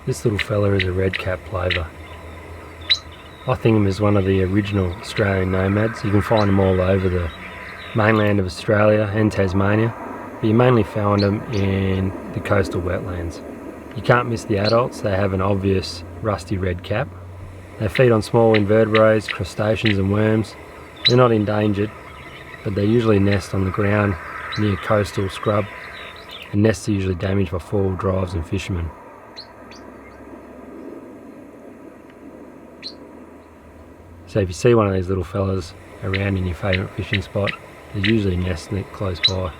This little fella is a red-capped plover. I think him as one of the original Australian nomads. You can find them all over the mainland of Australia and Tasmania, but you mainly find them in the coastal wetlands. You can't miss the adults. They have an obvious rusty red cap. They feed on small invertebrates, crustaceans and worms. They're not endangered, but they usually nest on the ground near coastal scrub, and nests are usually damaged by four-wheel drives and fishermen. So if you see one of these little fellas around in your favourite fishing spot, there's usually a nest close by.